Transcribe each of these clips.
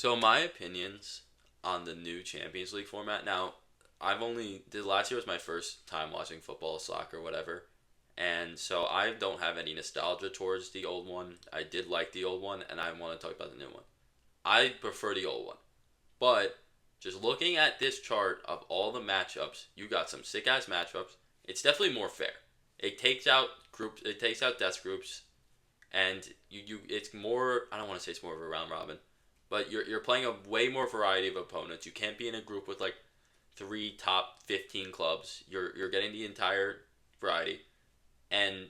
So my opinions on the new Champions League format. Now, the last year was my first time watching football, soccer, whatever. And so I don't have any nostalgia towards the old one. I did like the old one and I want to talk about the new one. I prefer the old one. But just looking at this chart of all the matchups, you got some sick ass matchups. It's definitely more fair. It takes out death groups and you it's more. I don't want to say it's more of a round robin, but you're playing a way more variety of opponents. You can't be in a group with like three top 15 clubs. You're getting the entire variety, and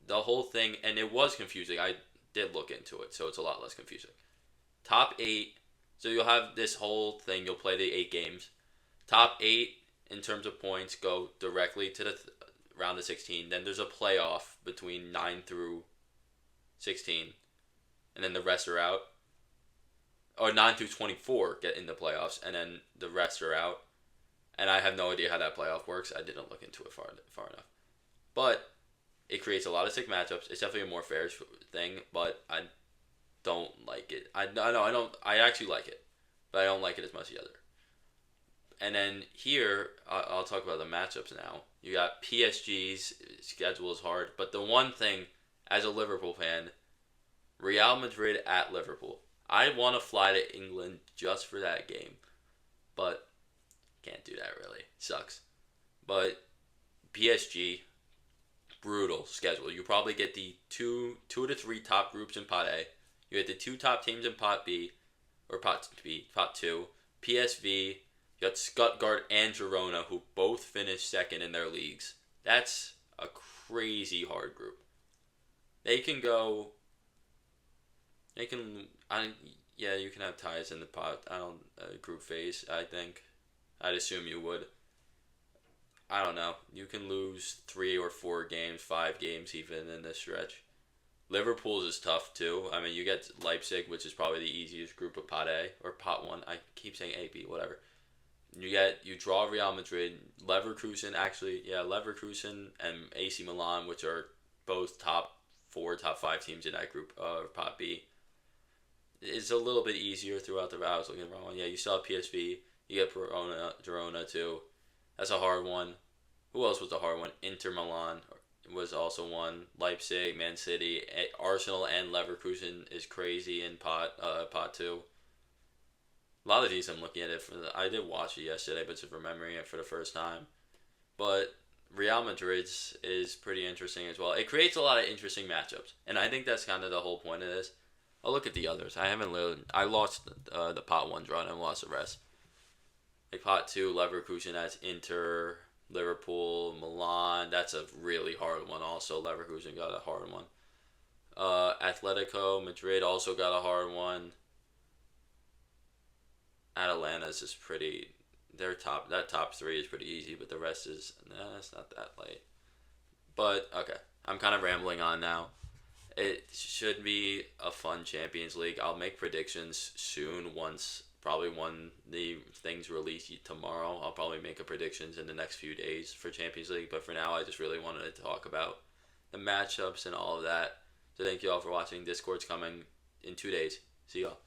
the whole thing. And it was confusing. I did look into it, so it's a lot less confusing. Top eight. So you'll have this whole thing. You'll play the 8 games. Top eight in terms of points go directly to the round of 16. Then there's a playoff between 9 through 16, and then the rest are out. Or 9 through 24 get in the playoffs, and then the rest are out. And I have no idea how that playoff works. I didn't look into it far enough. But it creates a lot of sick matchups. It's definitely a more fair thing, but I don't like it. I know I don't. I actually like it, but I don't like it as much as the other. And then here, I'll talk about the matchups now. You got PSG's schedule is hard, but the one thing, as a Liverpool fan, Real Madrid at Liverpool. I want to fly to England just for that game, but can't do that really. Sucks. But PSG, brutal schedule. You probably get the two to three top groups in Pot A. You get the two top teams in Pot B, or Pot 2. PSV, you got Stuttgart and Girona, who both finished second in their leagues. That's a crazy hard group. They can go. They can. Yeah, you can have ties in the pot. I don't group phase. I think. I'd assume you would. I don't know. You can lose 3 or 4 games, 5 games even in this stretch. Liverpool's is tough too. I mean, you get Leipzig, which is probably the easiest group of Pot A or Pot 1. I keep saying A, B, whatever. You draw Real Madrid, Leverkusen. Actually, yeah, Leverkusen and AC Milan, which are both top 4, top 5 teams in that group. Pot B. It's a little bit easier throughout the route. I was looking at the wrong one. Yeah, you saw PSV. You get Girona too. That's a hard one. Who else was a hard one? Inter Milan was also one. Leipzig, Man City, Arsenal, and Leverkusen is crazy in pot 2. A lot of these I'm looking at it I did watch it yesterday, but just remembering it for the first time. But Real Madrid's is pretty interesting as well. It creates a lot of interesting matchups, and I think that's kind of the whole point of this. I'll look at the others. I lost the pot 1 draw and I lost the rest. Like pot 2, Leverkusen, that's Inter, Liverpool, Milan. That's a really hard one. Also, Leverkusen got a hard one. Atletico Madrid also got a hard one. Atalanta's is pretty. That top 3 is pretty easy, but the rest is it's not that light. But okay, I'm kind of rambling on now. It should be a fun Champions League. I'll make predictions soon probably when the things release tomorrow. I'll probably make a predictions in the next few days for Champions League. But for now, I just really wanted to talk about the matchups and all of that. So thank you all for watching. Discord's coming in 2 days. See y'all.